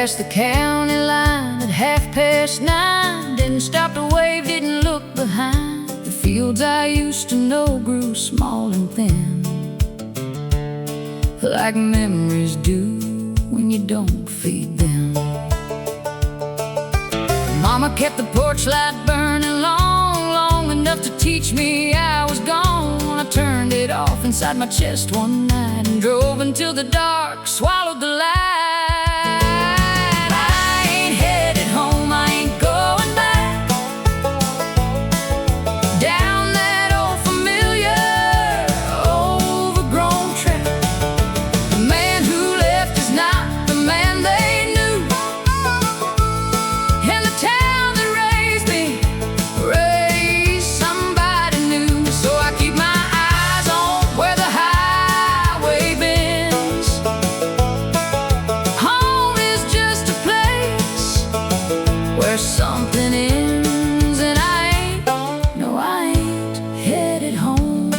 past the county line at 9:30. Didn't stop to wave, didn't look behind. The fields I used to know grew small and thin, like memories do when you don't feed them. Mama kept the porch light burning long, long enough to teach me I was gone. I turned it off inside my chest one night and drove until the dark swallowed the light. I ain't headed home, I ain't going back down that old familiar, overgrown track. The man who left is not the man they knew, and the town that raised me raised somebody new. So I keep my eyes on where the highway bends. Home is just a place where something ends, and I ain't, no, I ain't headed home.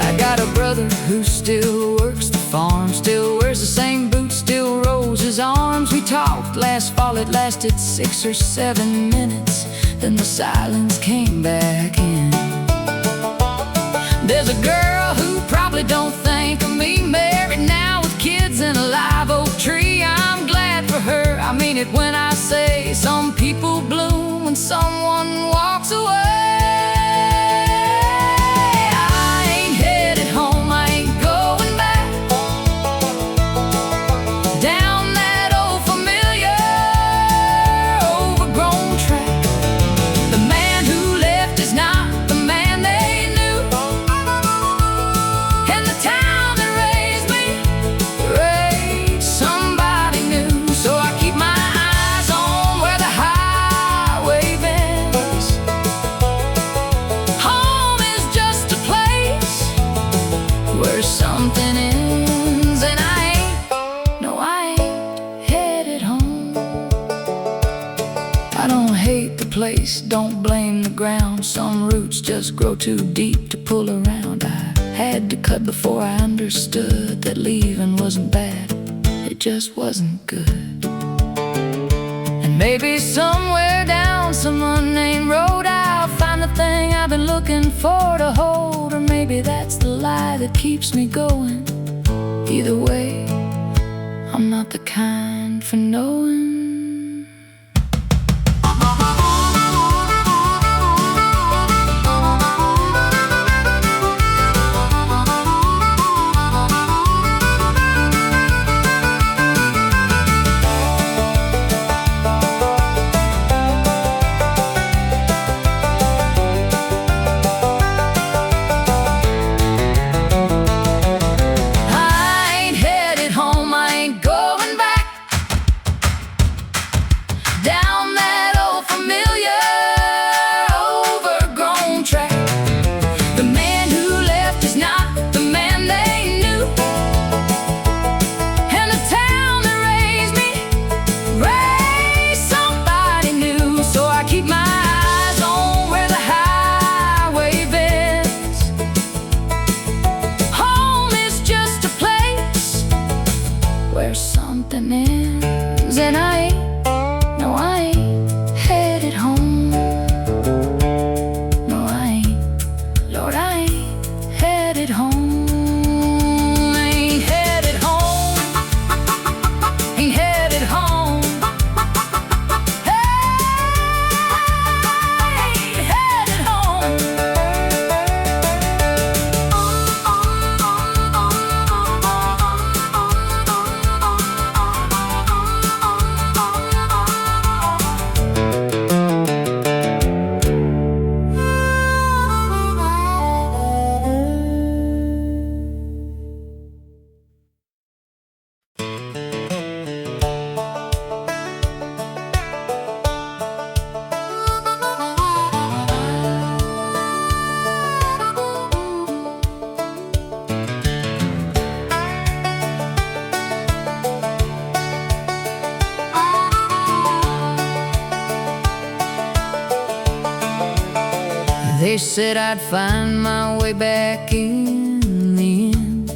I got a brother who still works the farm, still wears the same boots, still rolls his arms. We talked last fall, it lasted 6 or 7 minutes, then the silence came back in. There's a girl who probably don't think of me, married now with kids and a live oak tree. I'm glad for her, I mean it when I say some people bloom when someone walks away. I ain't headed home, I ain't going back down that old familiar, overgrown track. The man who left is not the man they knew, and the town that raised me raised somebody new. So I keep my eyes on where the highway bends. Home is just a place where something ends, and I ain't, no, I ain't headed home. I don't hate the place, don't blame the ground. Some roots just grow too deep to pull around. I had to cut before I understood that leaving wasn't bad, it just wasn't good. And maybe somewhere down some unnamed road I'll find the thing I've been looking for to hold, or maybe that's the lie that keeps me going. Either way, I'm not the kind for knowing. Down that old familiar, overgrown track. The man who left is not the man they knew, and the town that raised me raised somebody new. So I keep my eyes on where the highway bends. Home is just a place where something ends, and I ain't, no, I ain't headed home. No, I ain't, Lord, I ain't headed home. Ain't headed home. Ain't headed home. Ain't headed home. They said I'd find my way back in the end,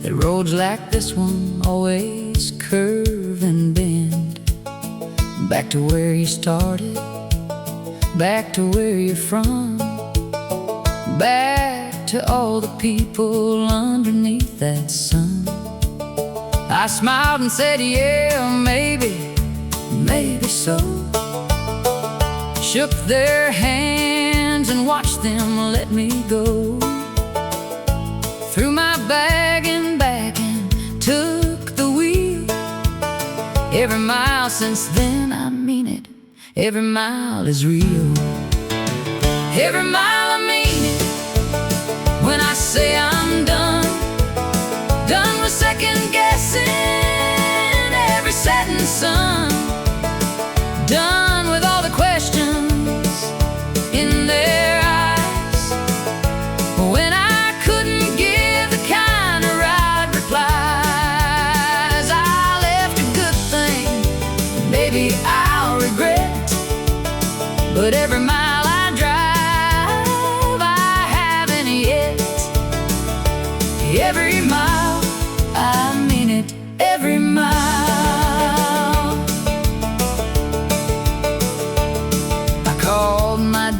that roads like this one always curve and bend. Back to where you started, back to where you're from, back to all the people underneath that sun. I smiled and said, yeah, maybe so. Shook their hands and watched them let me go. Threw my bag and back and took the wheel. Every mile since then, I mean it, every mile is real. Every mile I mean it, when I say I'm done. Done with second guessing every setting sun. Done with all the questions in their eyes, when I couldn't give the kind of right replies. I left a good thing, maybe I'll regret, but every mile I drive, I haven't yet. Every mile, I mean it, every mile.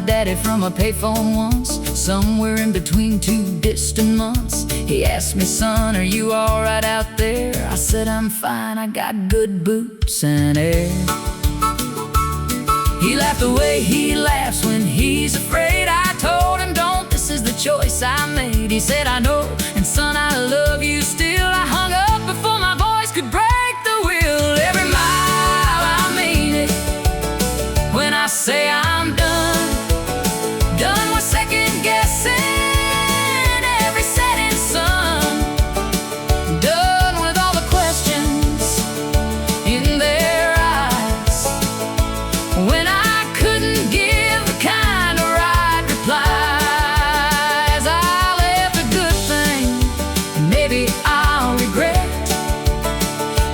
Daddy from a payphone once, somewhere in between two distant months. He asked me, son, are you alright out there? I said, I'm fine, I got good boots and air. He laughed the way he laughs when he's afraid. I told him, don't, this is the choice I made. He said, I know, and son, I love you still. I hung up before my voice could break the wheel. Every mile, I mean it, when I say I'm done. Done with second guessing every setting sun. Done with all the questions in their eyes, when I couldn't give the kind of right replies. I left a good thing, maybe I'll regret,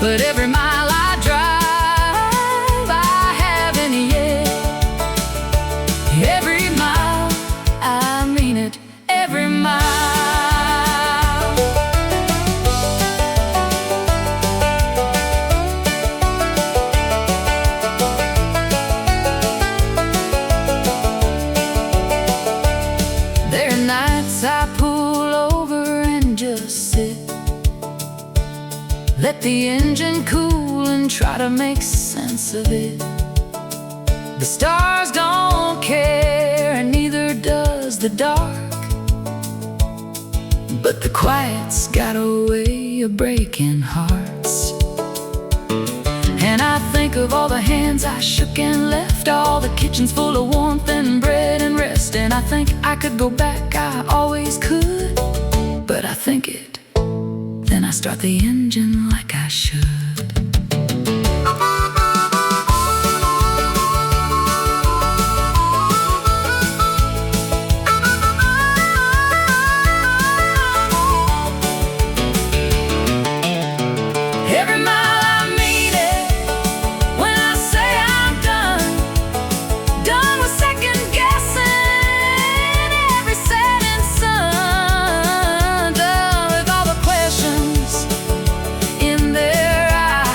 but every mile I drive, I haven't yet. Every mile, I mean it, every mile. There are nights I pull over and just sit, let the engine cool and try to make sense of it. The stars don't care, and neither does the dark, but the quiet's got a way of breaking hearts. And I think of all the hands I shook and left, all the kitchens full of warmth and bread and rest. And I think I could go back, I always could, but I think it, then I start the engine like I should. Every mile I mean it, when I say I'm done. Done with second guessing every setting sun. Done with all the questions in their eyes.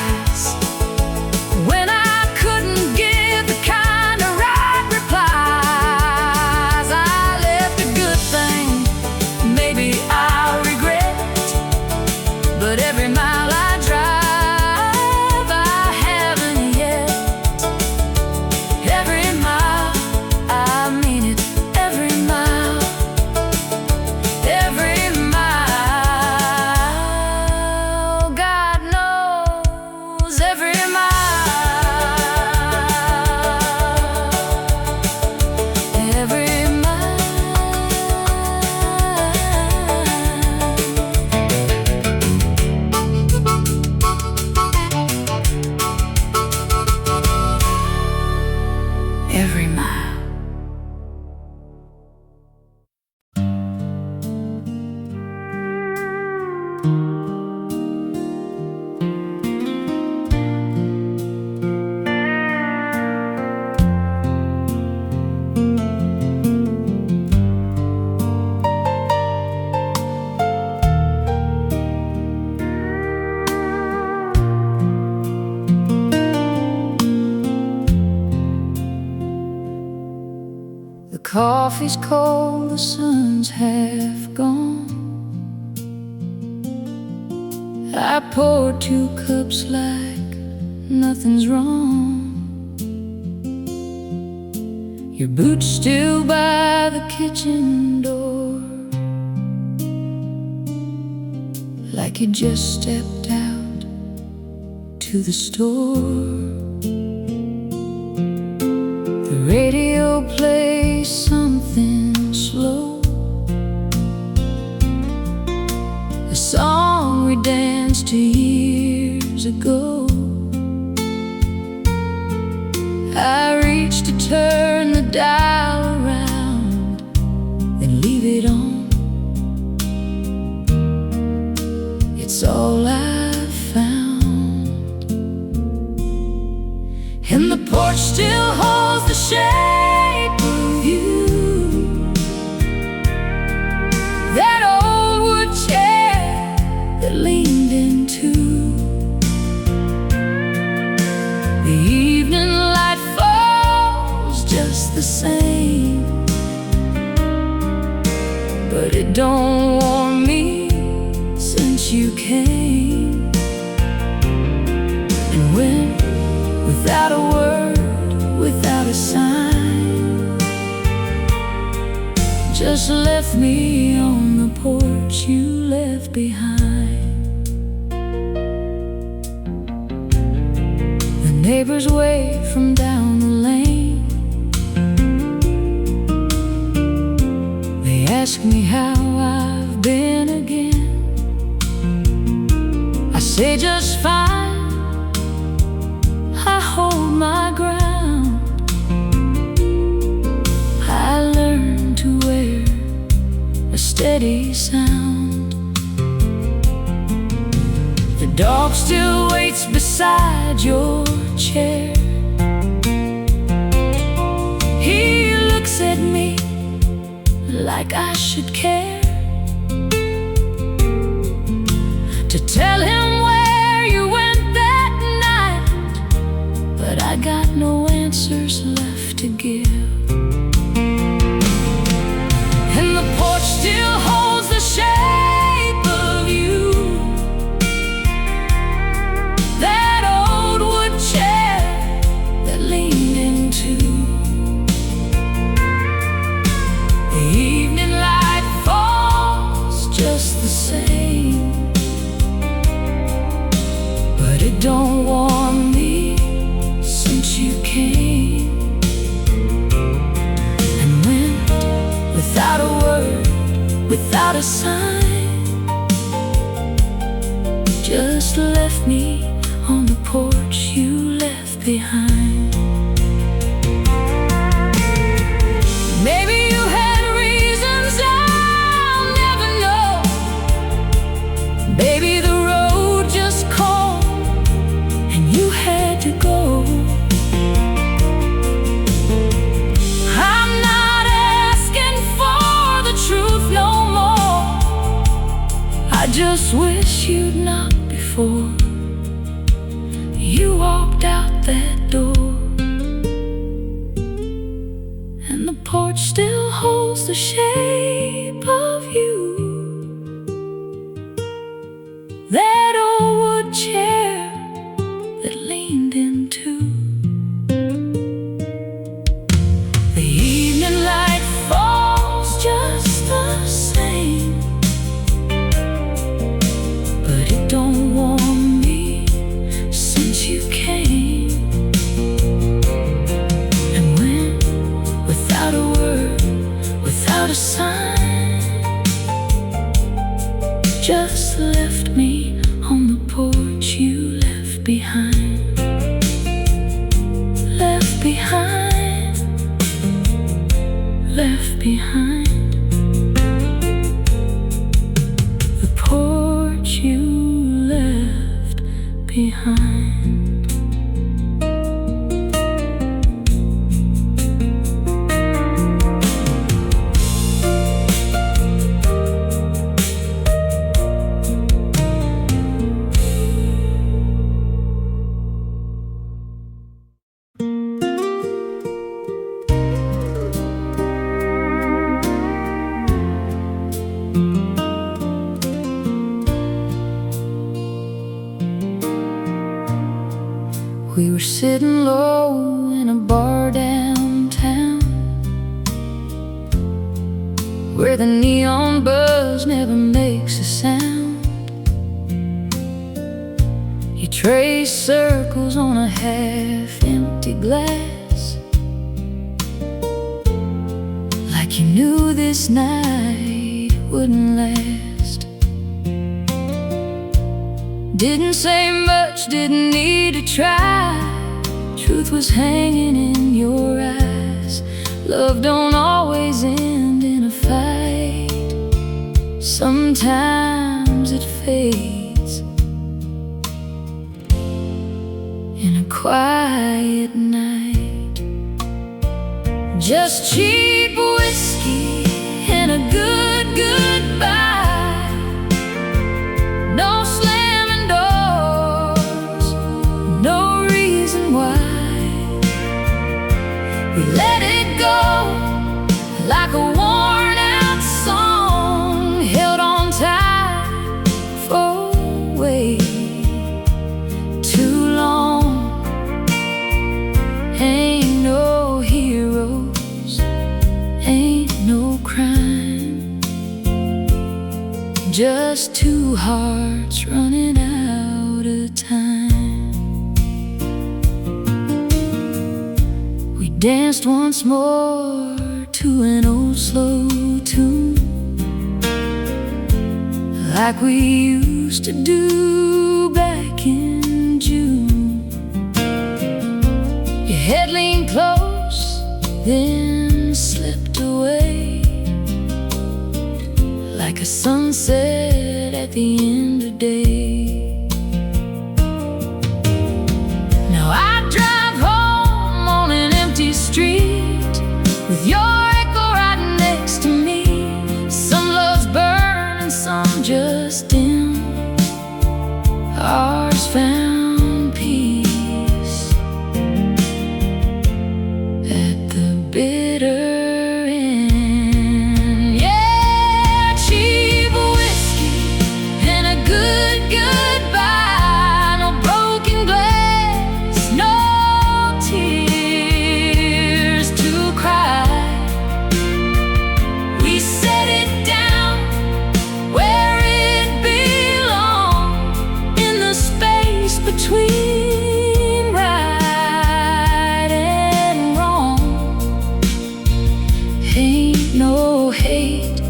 coffee's cold, the sun's half gone. I poured 2 cups like nothing's wrong. Your boots still by the kitchen door, like you just stepped out to the store. The radio plays something slow, a song we danced to years ago. I reach to turn the dial around, then leave it on. It's all I've found. And the porch still holds the shape of you, that old wood chair that leaned into. The evening light falls just the same, but it don't warm me since you came. And when, without a word, without a sign, just left me on the porch you left behind. The neighbors wave from down the lane, they ask me how I've been again. I say just fine, I hold my ground. I learned to wear a steady sound. The dog still waits beside your chair. He looks at me like I should care, to tell him where you went that night, but I got no answers left to give. And the porch still holds the shape of you, that old wood chair that leaned into. The evening light falls just the same, but it don't warm me since you came. And went without a word, without a sign, just left me on the porch you left behind. Maybe you had reasons I'll never know. Baby, the road just called and you had to go. I'm not asking for the truth no more, I just wish you'd knocked before you walked out that door. And the porch still holds the shape of you, that old wood chair that leaned into. The evening light falls just the same, but it don't warm me since you came. And when, without a word, without a sign, just left me on the porch you left behind. Left behind, left behind. The porch you left behind. sitting low in a bar downtown, where the neon buzz never makes a sound. You trace circles on a half-empty glass, like you knew this night wouldn't last. Didn't say much, didn't need to try. Truth was hanging in your eyes. Love don't always end in a fight. Sometimes it fades in a quiet night. Just cheap whiskey and a good goodbye. No slamming doors, no reason why. We let it go like a worn out song, held on tight for way too long. Ain't no heroes, ain't no crime, just two hearts running out of time. We danced once more to an old slow tune, like we used to do back in June. Your head leaned close, then slipped away, like a sunset at the end of day. Now I drive home on an empty street with your echo right next to me. Some loves burn and some just dim. Ours found peace at the bitter end. Yeah, cheap whiskey and a good goodbye. No broken glass, no tears to cry. We set it down where it belongs, in the space between right and wrong. Ain't no hate,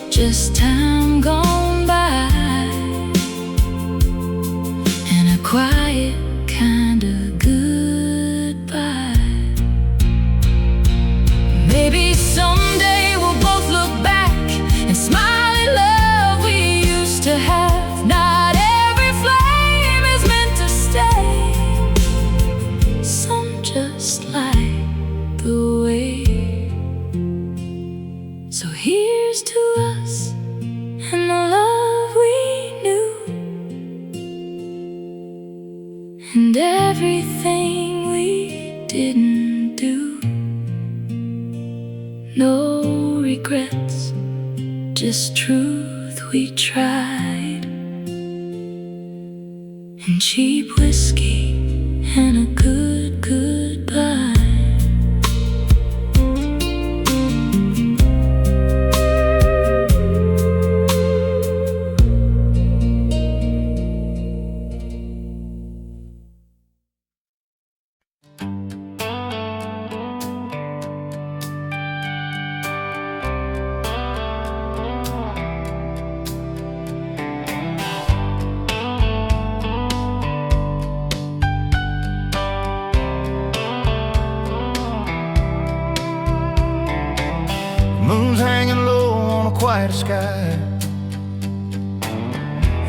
just time gone by, and a quiet kind of goodbye. Maybe someday we'll both look back and smile at love we used to have. Not every flame is meant to stay, some just light the way. So here's to us and the love we knew, and everything we didn't do. No regrets, just truth we tried, and cheap whiskey and a good goodbye. Moon's hanging low on a quiet sky.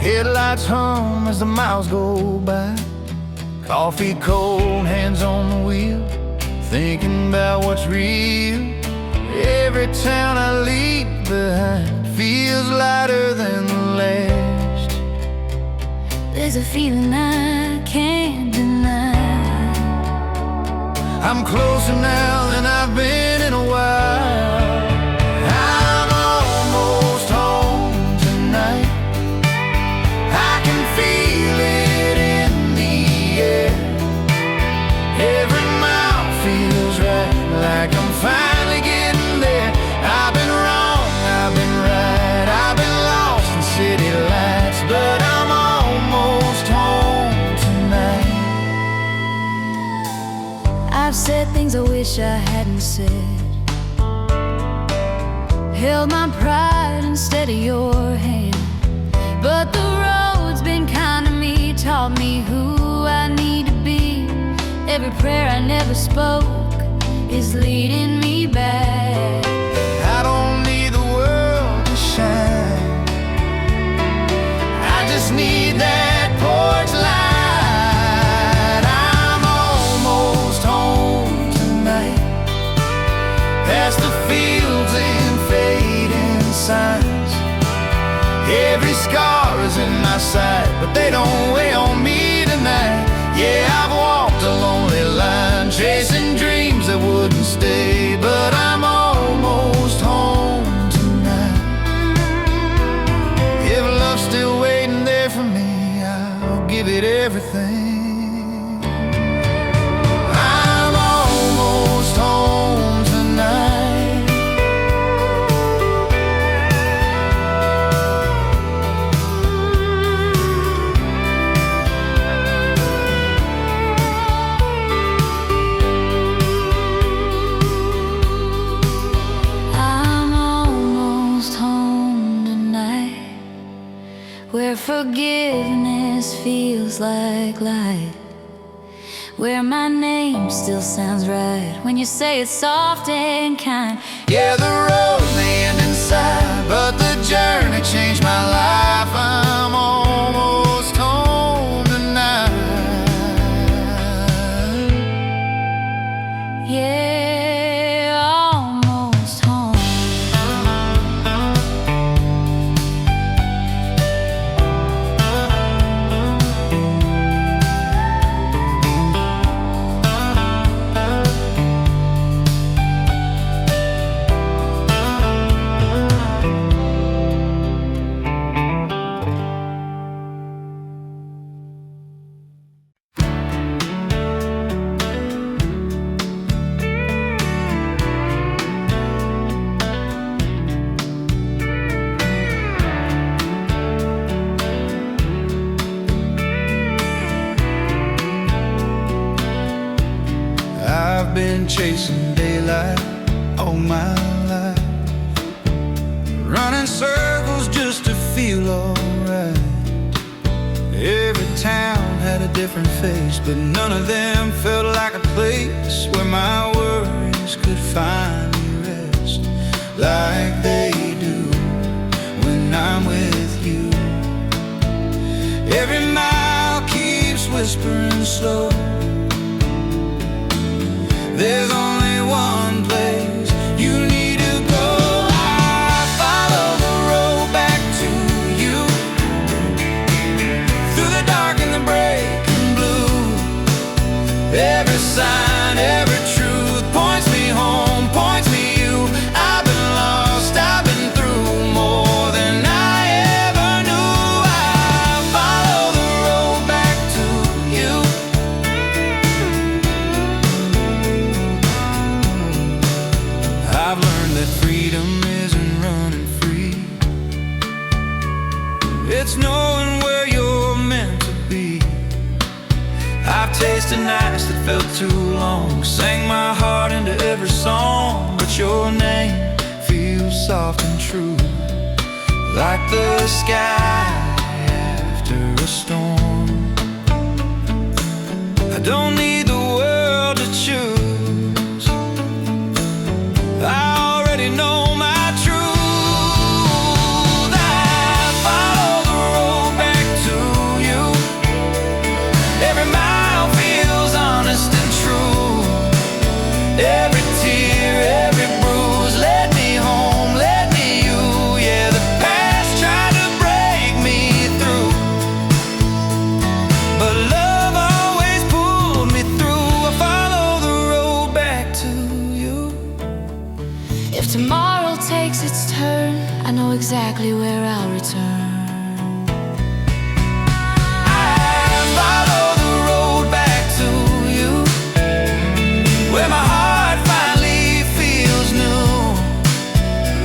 Headlights hum as the miles go by. Coffee cold, hands on the wheel, thinking about what's real. Every town I leave behind feels lighter than the last. There's a feeling I can't deny. I'm closer now than I've been in a while. I'm almost home tonight. I can feel it in the air. things I wish I hadn't said. Held my pride instead of your hand. But the road's been kind to me, taught me who I need to be. Every prayer I never spoke is leading me back. I don't need the world to shine, I just need that porch light. I'm almost home tonight, past the fields and fading signs. Every scar is in my sight, but they don't weigh on me tonight. Yeah, I've walked a lonely line, chasing dreams that wouldn't stay, but I'm almost home tonight. If love's still waiting there for me, I'll give it everything. I'm almost home tonight. Where forgiveness feels like light, where my name still sounds right when you say it's soft and kind. Yeah, the road may end inside, but the journey changed my life. I'm almost home tonight. Yeah, almost home. I've been chasing daylight all my life, running circles just to feel alright. Every town had a different face, but none of them felt like a place where my worries could finally rest like they do when I'm with you. Every mile keeps whispering slow, there's only one place you need to go. I follow the road back to you, through the dark and the breaking blue. Every sign, every truth points me home, points me you. I've been lost, I've been through more than I ever knew. I follow the road back to you. I've learned that freedom isn't running free, it's knowing where you're meant to be. I've tasted nights that felt too long, sang my heart into every song, but your name feels soft and true, like the sky after a storm. I don't need the world to choose, I already know my truth. I follow the road back to you. Every mile feels honest and true. Every tear, every bruise led me home, led me you. Yeah, the past tried to break me through, but love always pulled me through. I follow the road back to you. If tomorrow takes its turn, I know exactly where I'll return. I follow the road back to you, where my heart finally feels new.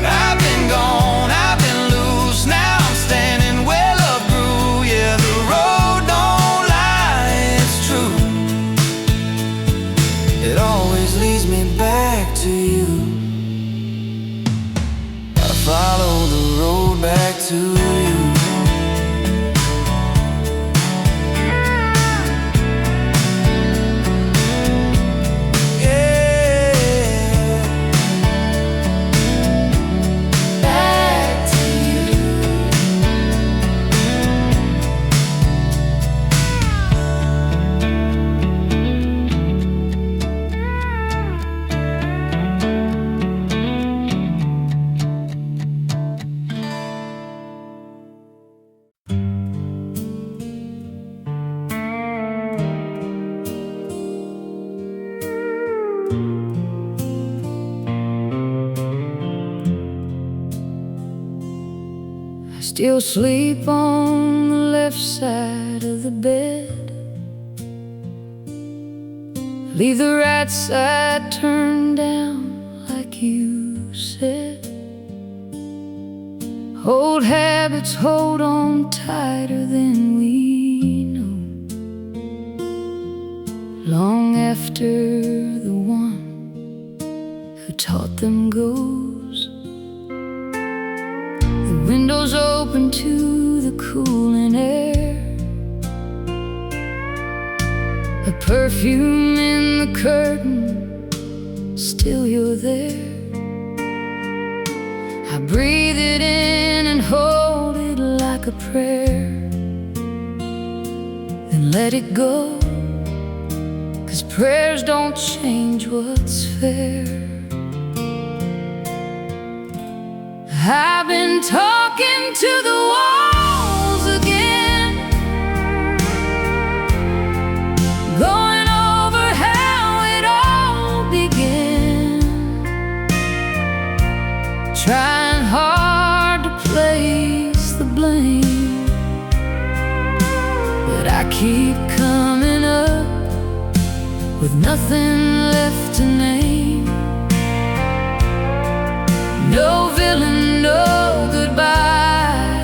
I've been gone, I've been loose, now I'm standing where love grew. Yeah, the road don't lie, it's true. It always leads still sleep on the left side of the bed. Leave the right side turned down like you said. Old habits hold on tighter than we know, long after the one who taught them goes. The window's open to the cooling air, a perfume in the curtain, still you're there. I breathe it in and hold it like a prayer, then let it go, 'cause prayers don't change what's fair. I've been talking to the walls again, going over how it all began, trying hard to place the blame, but I keep coming up with nothing left to name. No villain, no goodbye,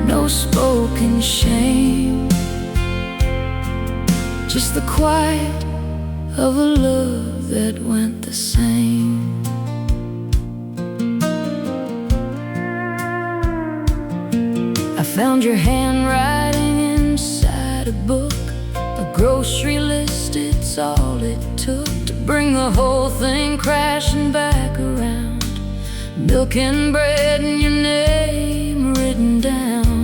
no spoken shame, just the quiet of a love that went the same. I found your handwriting inside a book, a grocery list, it's all it took to bring the whole thing crashing back around. Milk and bread and your name written down.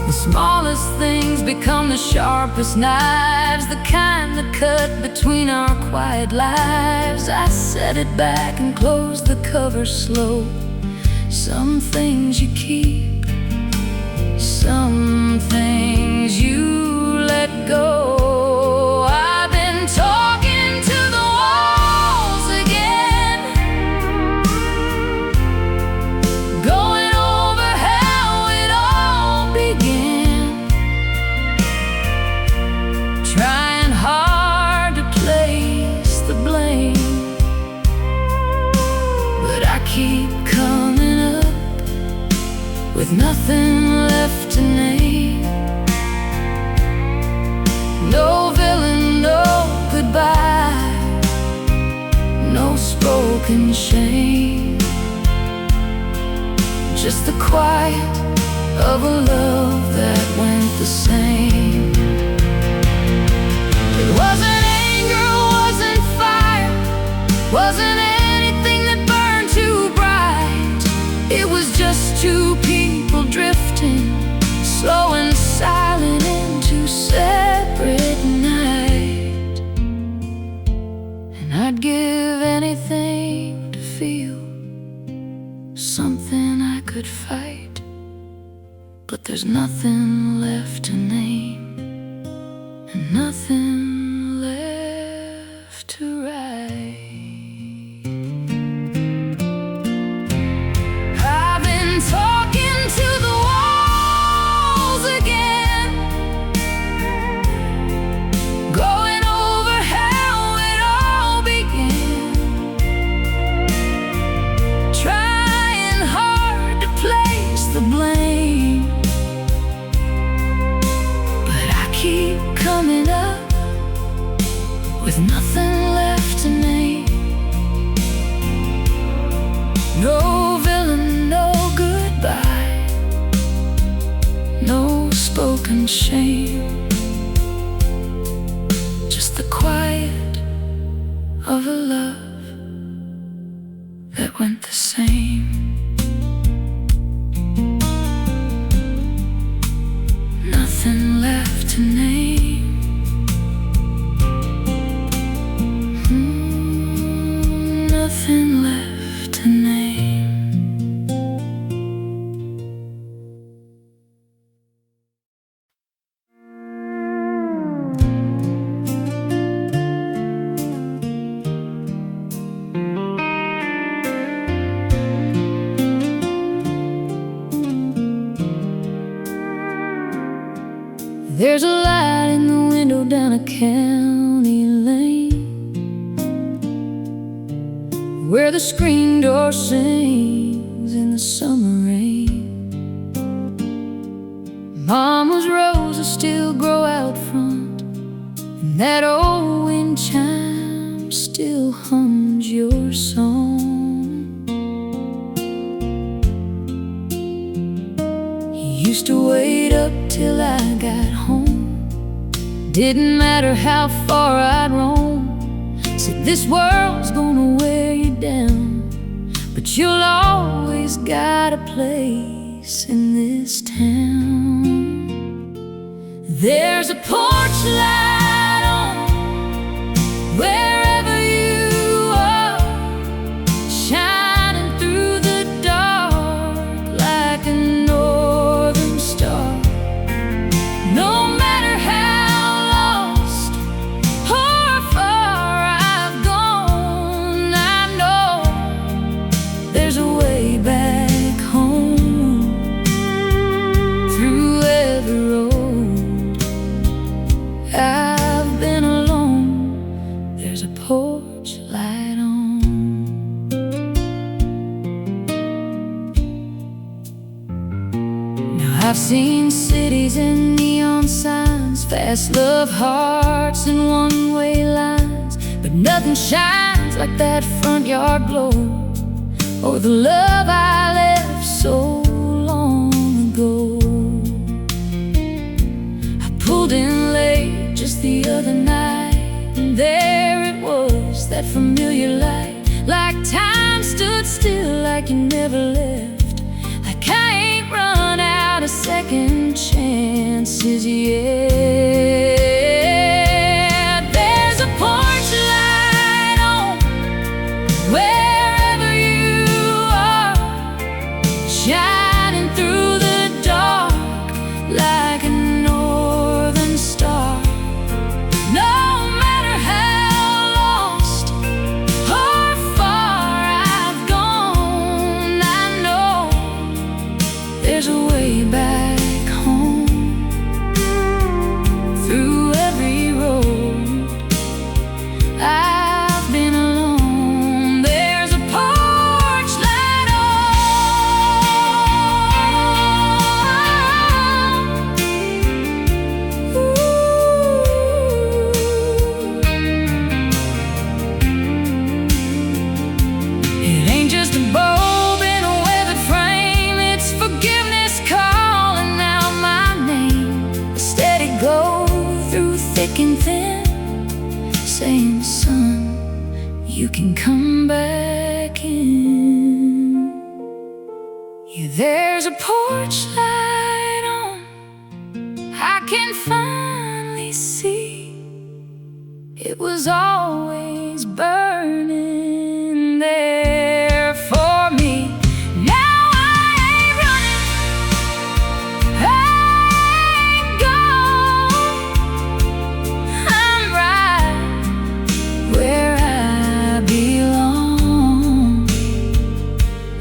The smallest things become the sharpest knives, the kind that cut between our quiet lives. I set it back and closed the cover slow. Some things you keep, some things you let go. I've been talking to the walls again, going over how it all began, trying hard to place the blame, but I keep coming up with nothing left to name. No villain, no goodbye, no spoken shame, just the quiet of a love that went the same. It wasn't anger, wasn't fire, wasn't anything that burned too bright. It was just two people drifting, slow and silent into separate night. And I'd give anything to feel something I could fight, but there's nothing left to name and nothing left to write. I've been talking to the walls again, going over how it all began, trying hard to place the blame, but I keep coming up with nothing left to name. No villain, no goodbye, no spoken shame, just the quiet of a love that went the same. Nothing left to name. Nothing left to name. There's a light in the window down a county lane, where the screen door sings in the summer rain. Mama's roses still grow out front, and that old wind chime still hums your song. He used to wait up till I got home. Didn't matter how far I'd roam. Said this world's gonna wear you down, but you'll always got a place in this town. There's a porch light on wherever you are, shining through the dark like a northern star. No matter how lost or far I've gone, I know there's a way back home through every road. I've been alone, there's a porch light on. Now I've seen cities and neon signs, fast love hearts and one-way lines, but nothing shines like that front yard glow, or the love I left so long ago. I pulled in late just the other night, and there it was, that familiar light, like time stood still, like you never left, like I ain't run out of second chances yet. There's a porch light on wherever you are, shining through the dark like a northern star. No matter how lost or far I've gone, I know there's a way back home through every road. I've been alone, there's a porch light on. It ain't just a bulb in a weathered frame, it's forgiveness calling out my name. A steady glow through thick and thin, saying, son, you can come back in. Yeah, there's a porch light on, I can finally see it was always burning there for me. Now I ain't running, I ain't gone, I'm right where I belong,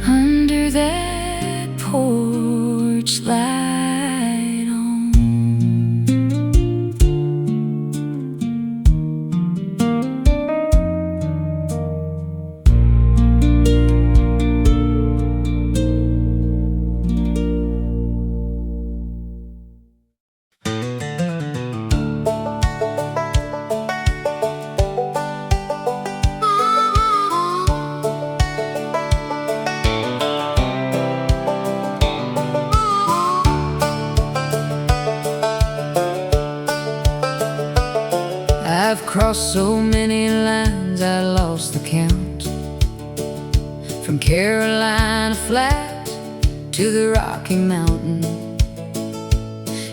under that porch light on. I've crossed so many lines I lost the count, from Carolina flat to the Rocky Mountain.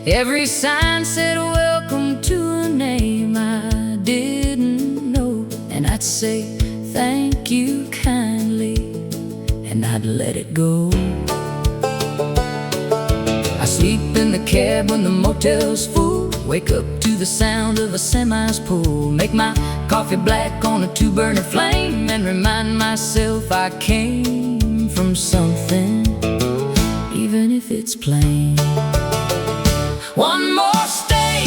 Every sign said welcome to a name I didn't know, and I'd say thank you kindly, and I'd let it go. I sleep in the cab when the motel's full, wake up to the sound of a semi's pull, make my coffee black on a two-burner flame, and remind myself I came from something, even if it's plain. One more state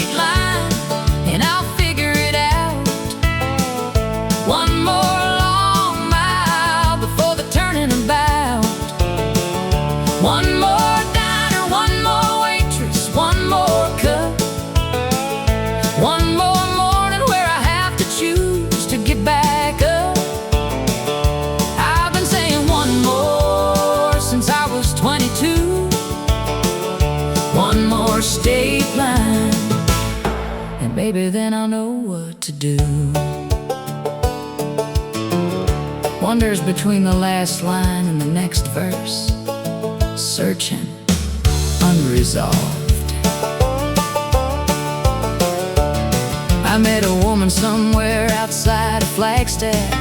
since I was 22. One more state line, and maybe then I'll know what to do. Wanders between the last line and the next verse, searching, unresolved. I met a woman somewhere outside of Flagstaff.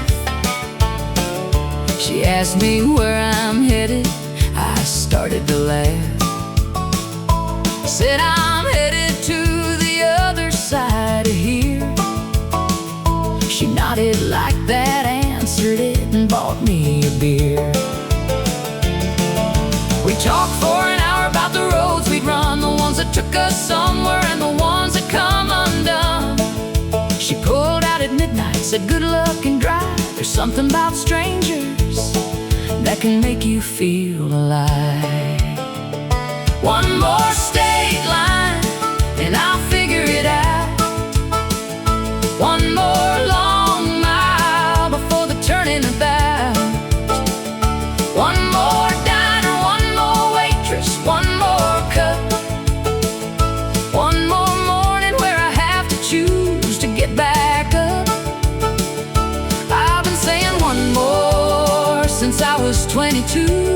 She asked me where I'm headed. I started to laugh. Said I'm headed to the other side of here. She nodded like that, answered it, and bought me a beer. We talked for an hour about the roads we'd run, the ones that took us somewhere and the ones that come undone. She pulled out at midnight, said good luck and drive. There's something about strangers that can make you feel alive. One more state line and I'll figure it out. One more long mile before the turning about. One more diner, one more waitress, one more cup. One more morning where I have to choose to get back up. I've been saying one more since I was 22.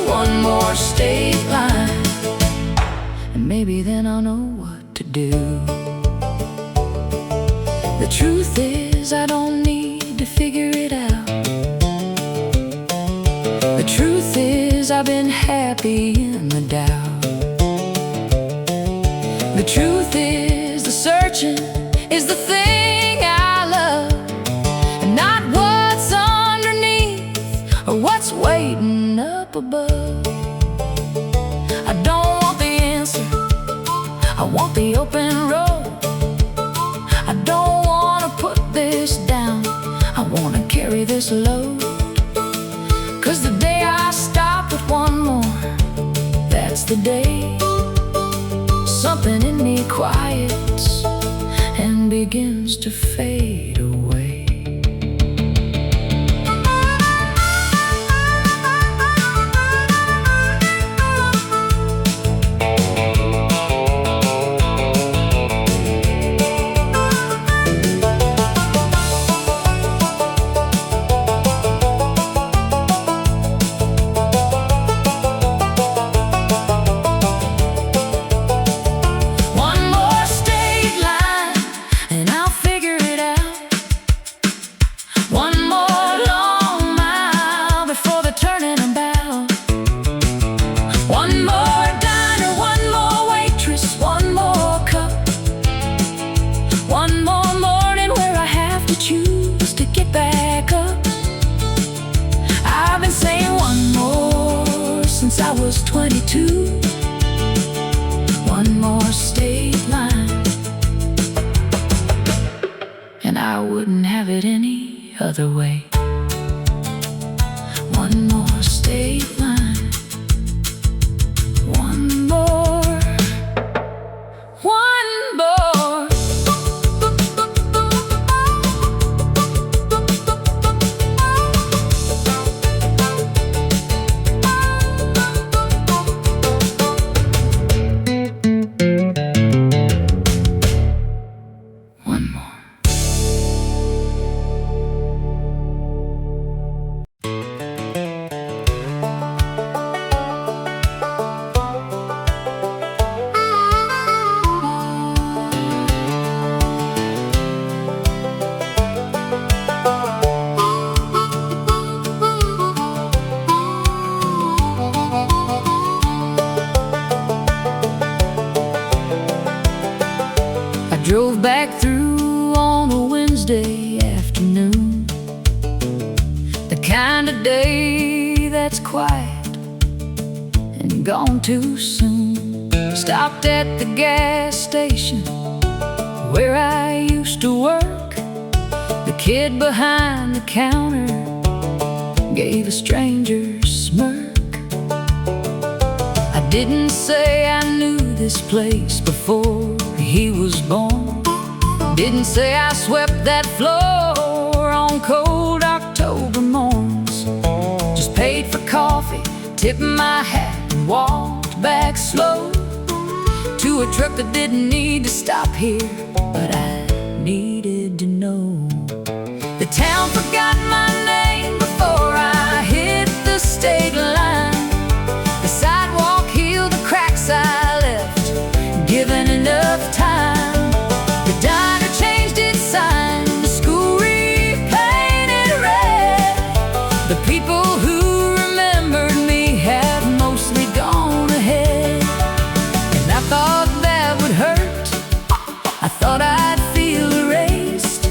One more state line, and maybe then I'll know what to do. The truth is I don't need to figure it out. The truth is I've been happy in the doubt. The truth is the searching is the thing I love, and not what's underneath or what's waiting up above. I don't want the answer, I want the open road. I don't want to put this down, I want to carry this load. 'Cause the day I stop at one more, that's the day something in me quiets and begins to fade away. I was 22. One more state line, and I wouldn't have it any other way. One more state line, one more, one more. Drove back through on a Wednesday afternoon, the kind of day that's quiet and gone too soon. Stopped at the gas station where I used to work. The kid behind the counter gave a stranger a smirk. I didn't say I knew this place before he was born. Didn't say I swept that floor on cold October morns. Just paid for coffee coffee, tipped my hat, and walked back slow to a truck that didn't need to stop here, but I needed to know. The town forgot my name before I hit the state line. The sidewalk healed the cracks I left, given enough time. The diner changed its sign, the school repainted red. The people who remembered me have mostly gone ahead. And I thought that would hurt, I thought I'd feel erased,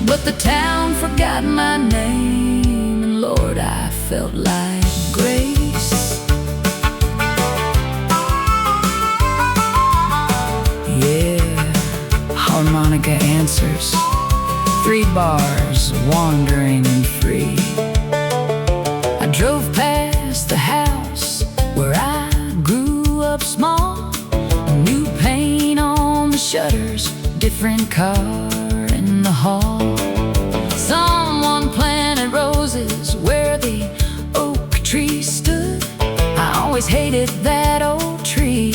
but the town forgot my name, and Lord, I felt like grace. Yeah, harmonica answers, 3 bars, wandering and free. I drove past the house where I grew up small, new paint on the shutters, different car in the hall. Someone planted roses where the oak tree stood. I always hated that old tree,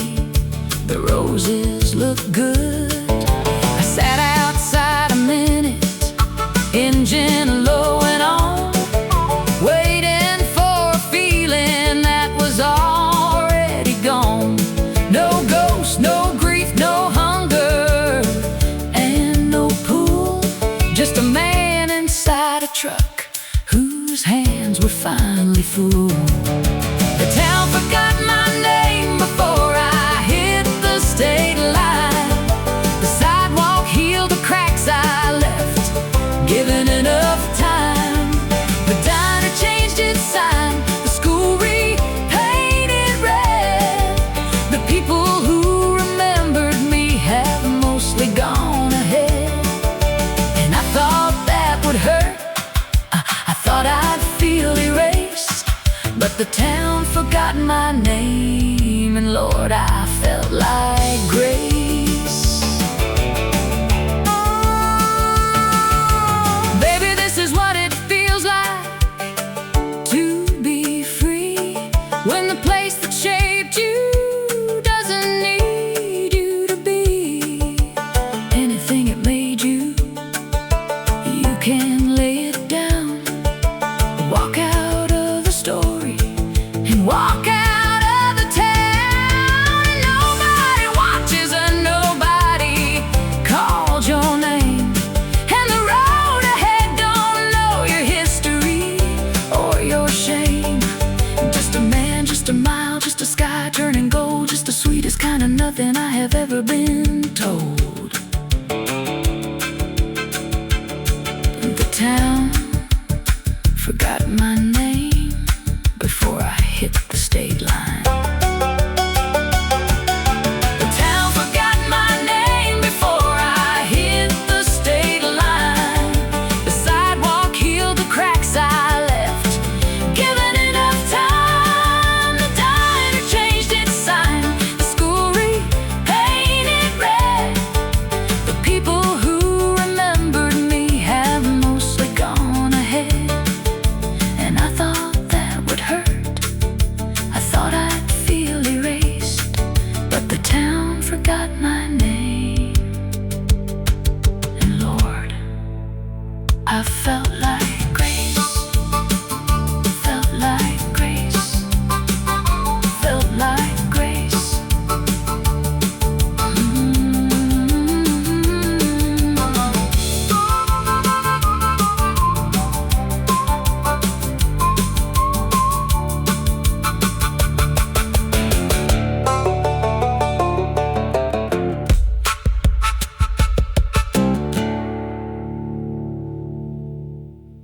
the roses look good. I sat outside a minute, engine low and on, waiting for a feeling that was already gone. No ghost, no grief, no hunger, and no pool. Just a man inside a truck whose hands were finally full. The town forgot my name before I hit the state line. The sidewalk healed the cracks I left, given enough time. The diner changed its sign, the school repainted red. The people who remembered me have mostly gone ahead. And I thought that would hurt, I thought I'd feel erased, but the town forgot my name, and Lord, I felt like grace. Baby, this is what it feels like to be free, when the place that shaped you doesn't need you to be anything it made you. You can lay it down, walk out of the story, and walk out of the town, and nobody watches and nobody calls your name, and the road ahead don't know your history or your shame. Just a man, just a mile, just a sky turning gold, just the sweetest kind of nothing I have ever been told.